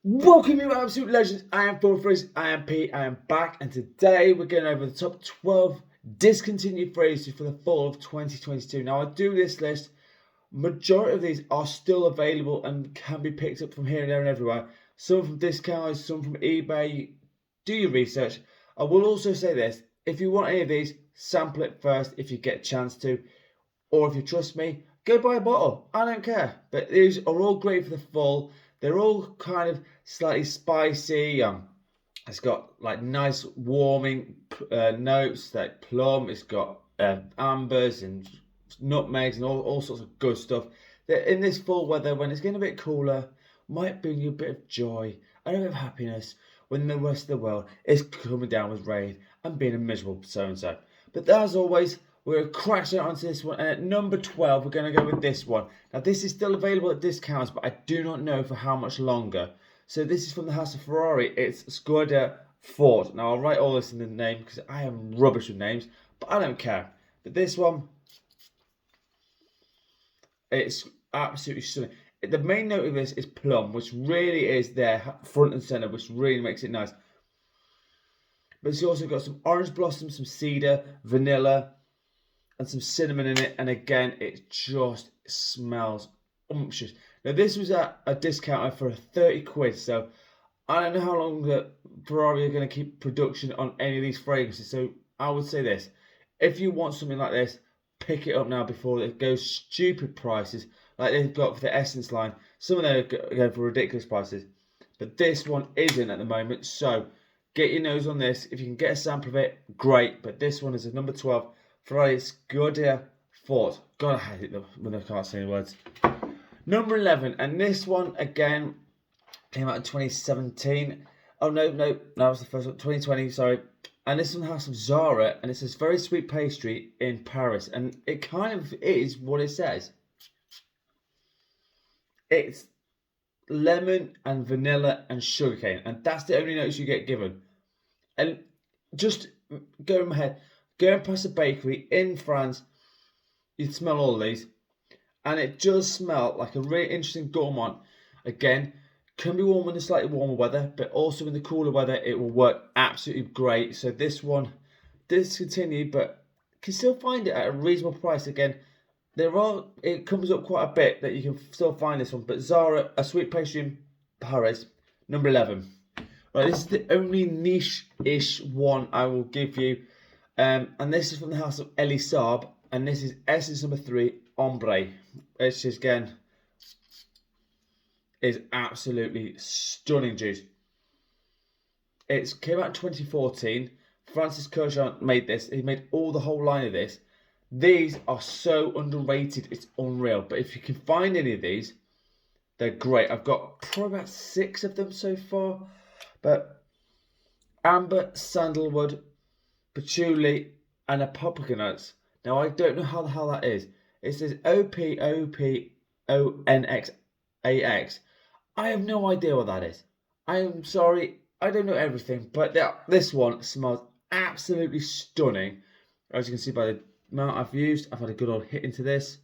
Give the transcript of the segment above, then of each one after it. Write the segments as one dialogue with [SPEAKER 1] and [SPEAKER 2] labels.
[SPEAKER 1] Welcome, you absolute legends. I am Full Freeze, I am Pete, I am back, and today we're going over the top 12 discontinued phrases for the fall of 2022. Now, I do this list, majority of these are still available and can be picked up from here and there and everywhere. Some from discounts, some from eBay. Do your research. I will also say this, if you want any of these, sample it first if you get a chance to, or if you trust me, go buy a bottle. I don't care. But these are all great for the fall. They're all kind of slightly spicy. It's got like nice warming notes like plum. It's got ambers and nutmegs and all sorts of good stuff. That in this fall weather, when it's getting a bit cooler, might bring you a bit of joy and a bit of happiness when the rest of the world is coming down with rain and being a miserable so-and-so. But as always, we're crashing onto this one, and at number 12, we're going to go with this one. Now, this is still available at discounts, but I do not know for how much longer. So this is from the house of Ferrari. It's Scuderia Forte. Now, I'll write all this in the name because I am rubbish with names, but I don't care. But this one, it's absolutely stunning. The main note of this is plum, which really is there front and center, which really makes it nice. But it's also got some orange blossom, some cedar, vanilla, and some cinnamon in it, and again it just smells umptious. Now this was at a discount for 30 quid, so I don't know how long that Ferrari are going to keep production on any of these fragrances, so I would say this: if you want something like this, pick it up now before it goes stupid prices like they've got for the Essence line. Some of them are going for ridiculous prices, but this one isn't at the moment, so get your nose on this. If you can get a sample of it, great, but this one is a number 12. Ferrari Scuderia Forte. God, I hate it when I can't say any words. Number 11, and this one again came out in 2017. Oh no, that was the first one. 2020, sorry. And this one has some Zara, and it says very sweet pastry in Paris, and it kind of is what it says. It's lemon and vanilla and sugarcane, and that's the only notes you get given. And just go in my head. Going past a bakery in France, you'd smell all of these, and it does smell like a really interesting gourmand. Again, can be warm in the slightly warmer weather, but also in the cooler weather, it will work absolutely great. So this one discontinued, but can still find it at a reasonable price. Again, it comes up quite a bit that you can still find this one. But Zara, a sweet pastry in Paris, number 11. Right, this is the only niche-ish one I will give you. And this is from the house of Elie Saab, and this is Essence number 3, Ombre. It's just, again, is absolutely stunning juice. It came out in 2014. Francis Kurkdjian made this. He made the whole line of this. These are so underrated, it's unreal. But if you can find any of these, they're great. I've got probably about 6 of them so far. But amber, sandalwood, patchouli, and a paprika nuts. Now I don't know how the hell that is. It says OPOPONXAX. I have no idea what that is. I am sorry, I don't know everything, but this one smells absolutely stunning. As you can see by the amount I've used, I've had a good old hit into this.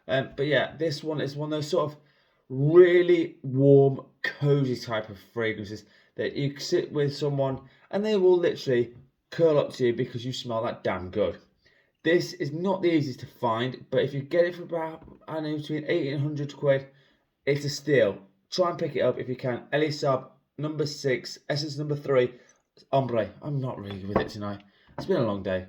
[SPEAKER 1] But yeah, this one is one of those sort of really warm, cozy type of fragrances that you sit with someone and they will literally curl up to you because you smell that damn good. This is not the easiest to find, but if you get it for about, I don't know, between 80 and 100 quid, it's a steal. Try and pick it up if you can. Elie Saab, number 6, Essence number 3, Ombre. I'm not really good with it tonight. It's been a long day.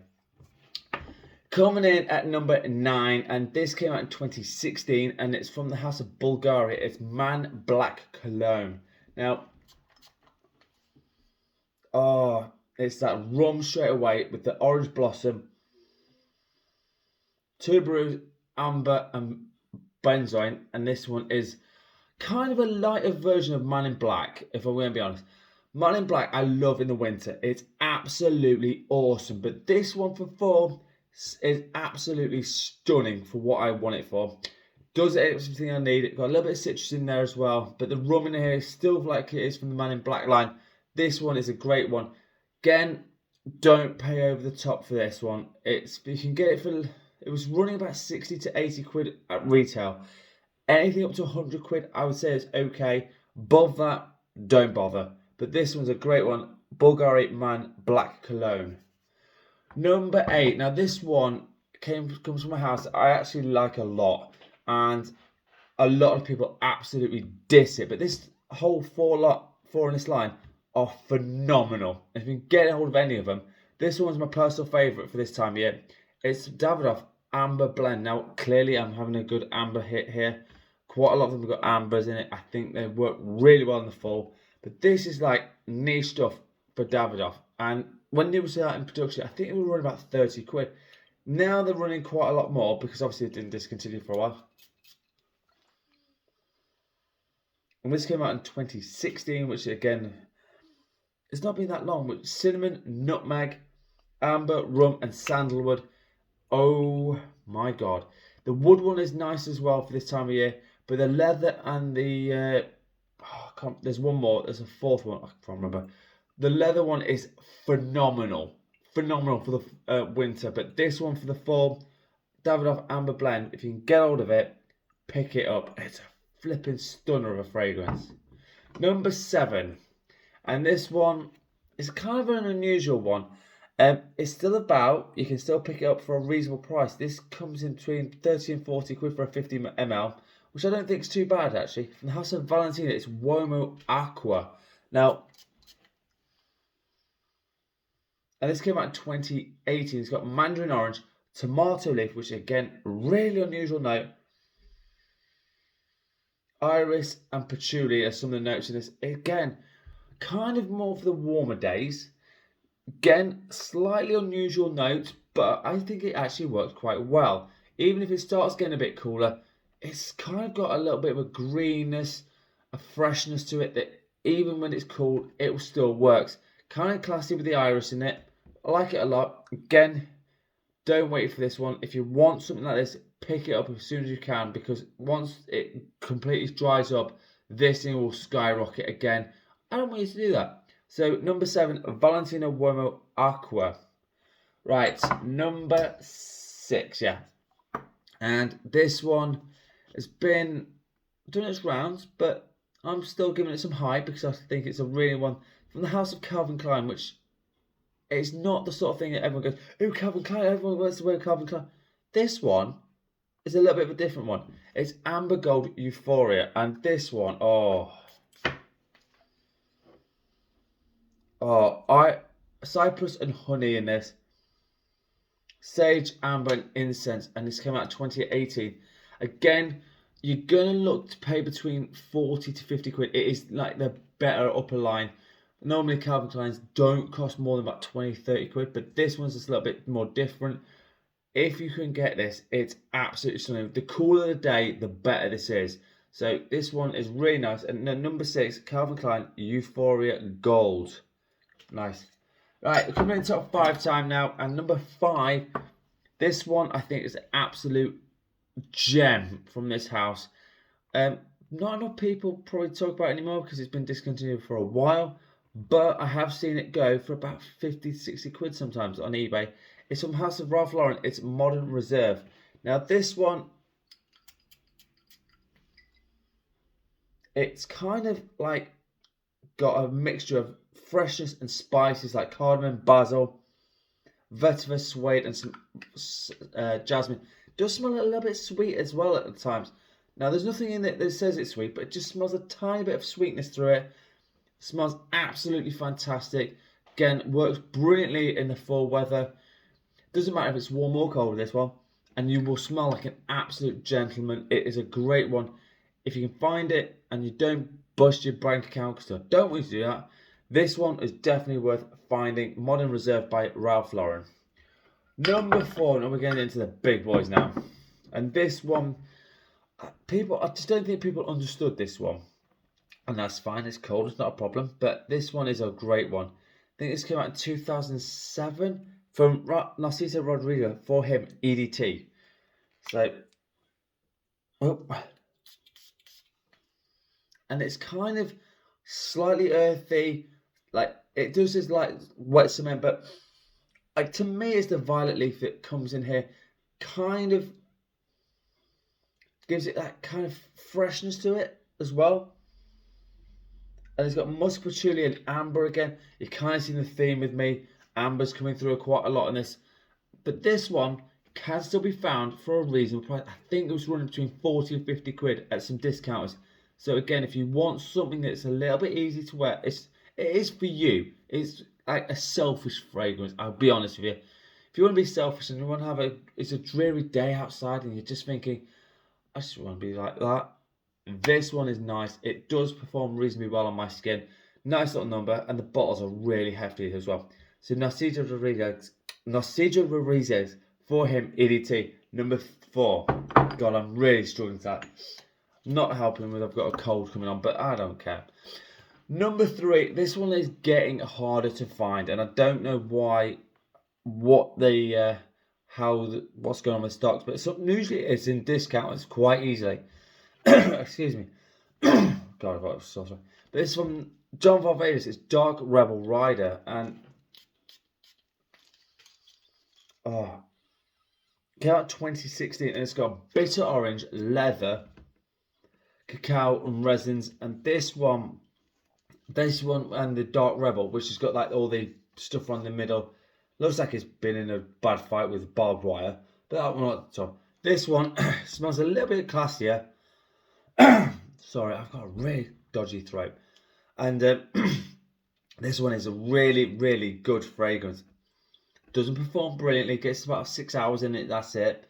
[SPEAKER 1] Coming in at number 9, and this came out in 2016, and it's from the house of Bulgari. It's Man Black Cologne. Now, it's that rum straight away with the orange blossom, tuberose, amber, and benzoin. And this one is kind of a lighter version of Man in Black, if I'm going to be honest. Man in Black I love in the winter. It's absolutely awesome. But this one for fall is absolutely stunning for what I want it for. Does everything I need. It's got a little bit of citrus in there as well. But the rum in here is still like it is from the Man in Black line. This one is a great one. Again, don't pay over the top for this one. You can get it for, it was running about 60 to 80 quid at retail. Anything up to 100 quid, I would say is okay. Above that, don't bother. But this one's a great one. Bulgari Man Black Cologne. Number 8. Now this one comes from a house I actually like a lot, and a lot of people absolutely diss it. But this whole four in this line are phenomenal. If you can get a hold of any of them, this one's my personal favourite for this time of year. It's Davidoff Amber Blend. Now clearly I'm having a good amber hit here. Quite a lot of them have got ambers in it. I think they work really well in the fall. But this is like niche stuff for Davidoff. And when they were out in production, I think it was running about 30 quid. Now they're running quite a lot more because obviously it didn't discontinue for a while. And this came out in 2016, which again, it's not been that long. But cinnamon, nutmeg, amber, rum, and sandalwood. Oh my god. The wood one is nice as well for this time of year. But the leather and the... there's one more. There's a fourth one. I can't remember. The leather one is phenomenal. Phenomenal for the winter. But this one for the fall, Davidoff Amber Blend, if you can get hold of it, pick it up. It's a flipping stunner of a fragrance. Number 7. And this one is kind of an unusual one. It's still about, you can still pick it up for a reasonable price. This comes in between 30 and 40 quid for a 50 ml, which I don't think is too bad actually. From the house of Valentino, it's Uomo Aqua. Now, and this came out in 2018. It's got mandarin orange, tomato leaf, which again, really unusual note. Iris and patchouli are some of the notes in this. Again, kind of more for the warmer days. Again, slightly unusual note, but I think it actually works quite well. Even if it starts getting a bit cooler, it's kind of got a little bit of a greenness, a freshness to it that even when it's cool, it still works. Kind of classy with the iris in it. I like it a lot. Again, don't wait for this one. If you want something like this, pick it up as soon as you can, because once it completely dries up, this thing will skyrocket again. I don't want you to do that. So number 7, Valentino Uomo Aqua. Right, number 6, yeah. And this one has been doing its rounds, but I'm still giving it some hype because I think it's a really one from the house of Calvin Klein, which is not the sort of thing that everyone goes, oh, Calvin Klein, everyone wants to wear Calvin Klein. This one is a little bit of a different one. It's Amber Gold Euphoria, and this one, cypress and honey in this, sage, amber, and incense, and this came out in 2018. Again, you're gonna look to pay between 40 to 50 quid. It is like the better upper line. Normally Calvin Klein's don't cost more than about 20-30 quid, but this one's just a little bit more different. If you can get this, it's absolutely stunning. The cooler the day, the better this is. So this one is really nice. And then number 6, Calvin Klein Euphoria Gold. Nice. Right, we're coming in top 5 time now. And number 5, this one I think is an absolute gem from this house. Not enough people probably talk about it anymore because it's been discontinued for a while. But I have seen it go for about 50 to 60 quid sometimes on eBay. It's from House of Ralph Lauren. It's Modern Reserve. Now this one, it's kind of like got a mixture of freshness and spices like cardamom, basil, vetiver, suede, and some jasmine. It does smell a little bit sweet as well at times. Now there's nothing in it that says it's sweet, but it just smells a tiny bit of sweetness through it. Smells absolutely fantastic. Again, works brilliantly in the fall weather. Doesn't matter if it's warm or cold with this one, and you will smell like an absolute gentleman. It is a great one. If you can find it and you don't bust your bank account, because I don't want you to do that, this one is definitely worth finding. Modern Reserve by Ralph Lauren. Number 4, and we're getting into the big boys now. And this one, I just don't think people understood this one. And that's fine, it's cold, it's not a problem. But this one is a great one. I think this came out in 2007 from Narciso Rodrigo, for him, EDT. So, and it's kind of slightly earthy, like it does this like wet cement, but like to me it's the violet leaf that comes in here, kind of gives it that kind of freshness to it as well. And it's got musk patchouli and amber again. You kind of see the theme with me. Amber's coming through quite a lot in this. But this one can still be found for a reasonable price. I think it was running between 40 and 50 quid at some discounters. So again, if you want something that's a little bit easy to wear, it is for you. It's like a selfish fragrance, I'll be honest with you. If you want to be selfish and you want to have it's a dreary day outside and you're just thinking, I just want to be like that. This one is nice. It does perform reasonably well on my skin. Nice little number, and the bottles are really hefty as well. So Narciso Rodriguez for him, EDT, number 4. God, I'm really struggling with that. Not helping with I've got a cold coming on, but I don't care. Number 3, this one is getting harder to find, and I don't know why, what's going on with stocks, but usually it's in discounts quite easily. Excuse me. God, I was so sorry. But this from John Valvators. It's Dark Rebel Rider, and came out 2016, and it's got bitter orange, leather, cacao, and resins. And this one, and the Dark Rebel, which has got like all the stuff on the middle, looks like it's been in a bad fight with barbed wire. But that one at the top. This one smells a little bit classier. Sorry, I've got a really dodgy throat. And this one is a really, really good fragrance. Doesn't perform brilliantly, gets about 6 hours in it, that's it.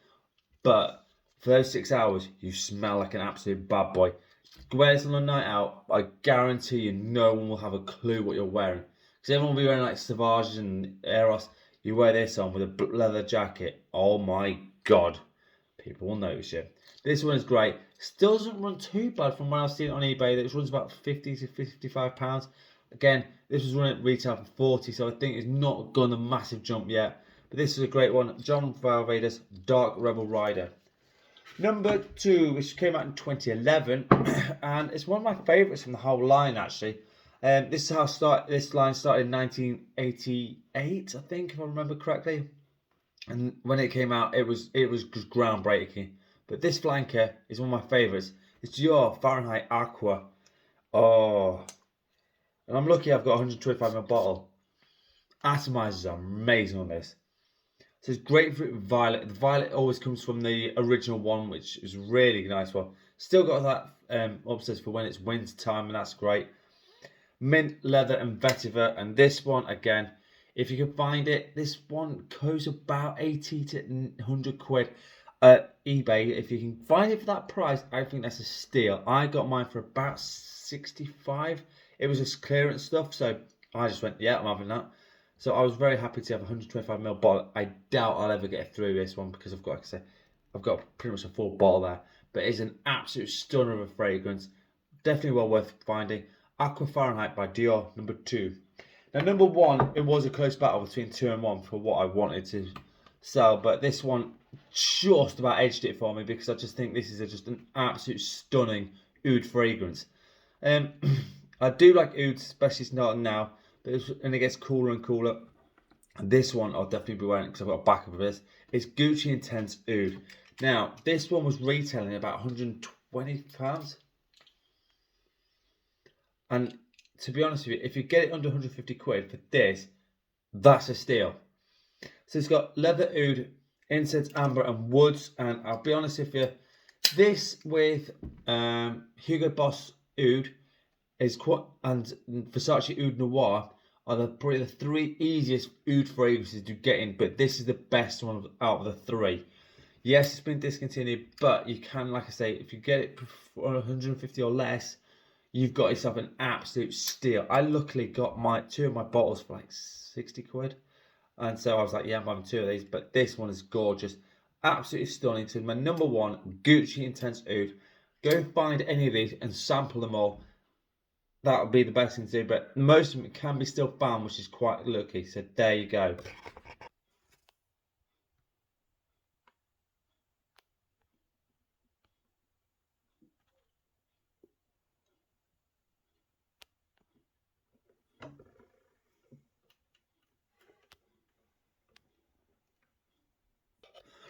[SPEAKER 1] But for those 6 hours, you smell like an absolute bad boy. Wear this on a night out, I guarantee you no one will have a clue what you're wearing. Because everyone will be wearing like Savages and Eros. You wear this on with a leather jacket, oh my god. People will notice you. This one is great. Still doesn't run too bad from what I've seen on eBay. It runs about 50 to 55 pounds. Again, this was running at retail for 40, so I think it's not gone a massive jump yet. But this is a great one. John Valvators, Dark Rebel Rider. Number 2, which came out in 2011, and it's one of my favourites from the whole line actually. This line started in 1988, I think, if I remember correctly. And when it came out, it was just groundbreaking. But this flanker is one of my favourites. It's Dior Fahrenheit Aqua. Oh, and I'm lucky I've got a 125ml bottle. Atomizers are amazing on this. So it's grapefruit and violet. The violet always comes from the original one, which is really nice one. Still got that upstairs for when it's winter time, and that's great. Mint, leather, and vetiver. And this one again, if you can find it, this one goes about 80 to 100 quid at eBay. If you can find it for that price, I think that's a steal. I got mine for about 65. It was just clearance stuff, so I just went, yeah, I'm having that. So I was very happy to have a 125ml bottle. I doubt I'll ever get through this one because I've got, like I say, I've got pretty much a full bottle there. But it's an absolute stunner of a fragrance. Definitely well worth finding. Aqua Fahrenheit by Dior, number 2. Now, number 1, it was a close battle between 2 and 1 for what I wanted to sell. But this one just about edged it for me because I just think this is just an absolute stunning oud fragrance. I do like ouds, especially starting now. And it gets cooler and cooler. And this one I'll definitely be wearing because I've got a backup of this. It's Gucci Intense Oud. Now, this one was retailing at about £120. And to be honest with you, if you get it under 150 quid for this, that's a steal. So it's got leather oud, incense, amber, and woods. And I'll be honest with you, this with Hugo Boss Oud is quite, and Versace Oud Noir are probably the 3 easiest oud fragrances to get in, but this is the best one out of the 3. Yes, it's been discontinued, but you can, like I say, if you get it for 150 or less, you've got yourself an absolute steal. I luckily got 2 of my bottles for like 60 quid, and so I was like, yeah, I'm having 2 of these, but this one is gorgeous, absolutely stunning. So my number 1, Gucci Intense Oud. Go find any of these and sample them all. That would be the best thing to do, but most of them can be still found, which is quite lucky. So there you go.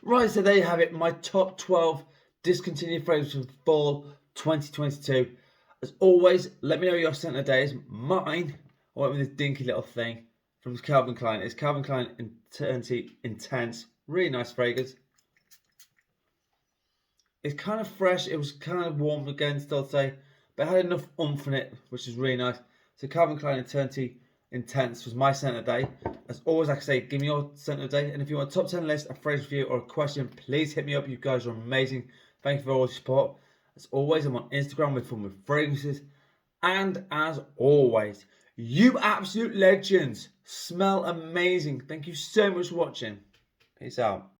[SPEAKER 1] Right, so there you have it. My top 12 discontinued fragrances for fall 2022. As always, let me know your scent of the day is. Mine, I went with this dinky little thing from Calvin Klein. It's Calvin Klein Eternity Intense. Really nice fragrance. It's kind of fresh. It was kind of warm again, still say, but it had enough oomph in it, which is really nice. So Calvin Klein Eternity Intense was my scent of the day. As always, like I say, give me your scent of the day. And if you want a top 10 list, a phrase review, or a question, please hit me up. You guys are amazing. Thank you for all your support. As always, I'm on Instagram with fun with fragrances. And as always, you absolute legends smell amazing. Thank you so much for watching. Peace out.